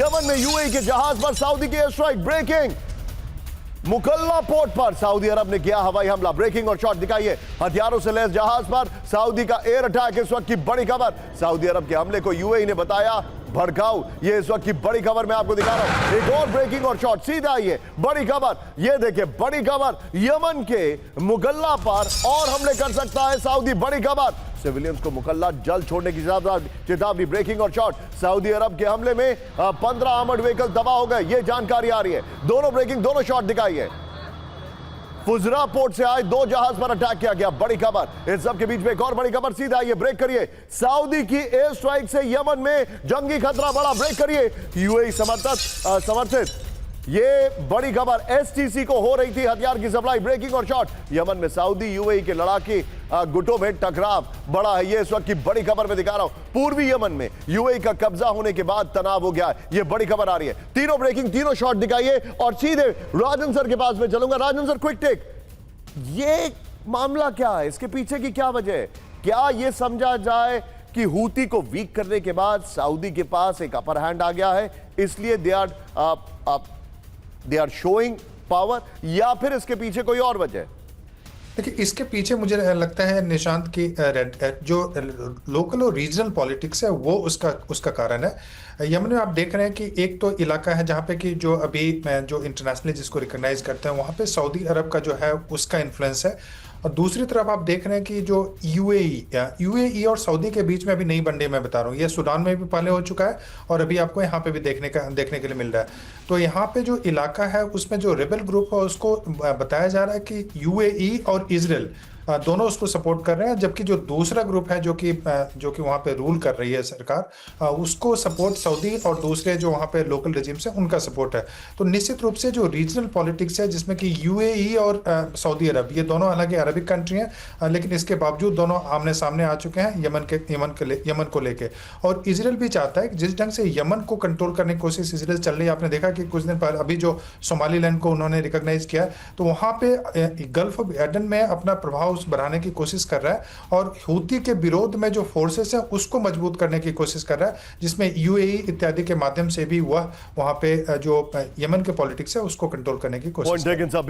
Yemen में UAE के जहाज पर सऊदी की एयर स्ट्राइक। ब्रेकिंग, मुकल्ला पोर्ट पर सऊदी अरब ने किया हवाई हमला। ब्रेकिंग और शॉट दिखाइए। हथियारों से लैस जहाज पर सऊदी का एयर अटैक। इस वक्त की बड़ी खबर, सऊदी अरब के हमले को यूएई ने बताया भड़काऊ। ये इस वक्त की बड़ी खबर मैं आपको दिखा रहा हूं। एक और ब्रेकिंग और शॉट, सीधा आइए बड़ी खबर। ये देखिए बड़ी खबर, यमन के मुकल्ला पर और हमले कर सकता है सऊदी। बड़ी खबर, सिविलियंस को मुकल्ला जल्द छोड़ने की चेतावनी। ब्रेकिंग और शॉट, सऊदी अरब के हमले में 15 आर्मर्ड व्हीकल तबाह हो गए, ये जानकारी आ रही है। दोनों ब्रेकिंग, दोनों शॉट दिखाइए। फुजरा पोर्ट से आए 2 जहाज पर अटैक किया गया। बड़ी खबर। इस सब के बीच में एक और बड़ी खबर, सीधा आइए ब्रेक करिए। सऊदी की एयर स्ट्राइक से यमन में जंगी खतरा बढ़ा। ब्रेक करिए। यूएई समर्थित ये बड़ी खबर, एसटीसी को हो रही थी हथियार की सप्लाई। ब्रेकिंग और शॉट, यमन में सऊदी यूएई के लड़ाकी गुटों में टकराव बढ़ा है। ये इस वक्त की बड़ी खबर मैं दिखा रहा हूं। पूर्वी यमन में यूएई का कब्जा होने के बाद तनाव हो गया है। ये बड़ी खबर आ रही है। तीनों ब्रेकिंग, तीनों शॉट दिखाइए और सीधे राजन सर के पास में चलूंगा। राजन सर, क्विक टेक, ये मामला क्या है, इसके पीछे की क्या वजह है? क्या यह समझा जाए कि हूती को वीक करने के बाद सऊदी के पास एक अपर हैंड आ गया है, इसलिए दे आर शोइंग पावर, या फिर इसके पीछे कोई और वजह है? देखिए, इसके पीछे मुझे लगता है निशांत की जो लोकल और रीजनल पॉलिटिक्स है वो उसका कारण है। यमन में आप देख रहे हैं कि एक तो इलाका है जहाँ पे कि जो अभी जो इंटरनेशनली जिसको रिकॉग्नाइज करते हैं वहाँ पे सऊदी अरब का जो है उसका इन्फ्लुएंस है, और दूसरी तरफ आप देख रहे हैं कि जो यूएई और सऊदी के बीच में अभी नई बंडे मैं बता रहा हूँ, ये सूडान में भी पहले हो चुका है और अभी आपको यहाँ पे भी देखने के लिए मिल रहा है। तो यहाँ पे जो इलाका है उसमें जो रेबल ग्रुप है उसको बताया जा रहा है कि यूएई और इजराइल दोनों उसको सपोर्ट कर रहे हैं, जबकि जो दूसरा ग्रुप है जो कि वहाँ पे रूल कर रही है सरकार, उसको सपोर्ट सऊदी और दूसरे जो वहाँ पे लोकल रेजिम्स है उनका सपोर्ट है। तो निश्चित रूप से जो रीजनल पॉलिटिक्स है जिसमें कि यूएई और सऊदी अरब, ये दोनों हालांकि अरबिक कंट्री हैं, लेकिन इसके बावजूद दोनों आमने सामने आ चुके हैं यमन को लेके। और इजराइल भी चाहता है कि जिस ढंग से यमन को कंट्रोल करने की कोशिश इजराइल चल रही है, आपने देखा कि कुछ दिन पहले अभी जो सोमालीलैंड को उन्होंने रिकॉग्नाइज किया, तो वहाँ पे गल्फ ऑफ एडन में अपना प्रभाव बढ़ाने की कोशिश कर रहा है और हूती के विरोध में जो फोर्सेस है उसको मजबूत करने की कोशिश कर रहा है, जिसमें यूएई इत्यादि के माध्यम से भी वह वहां पे जो यमन के पॉलिटिक्स है उसको कंट्रोल करने की कोशिश कर रहा है।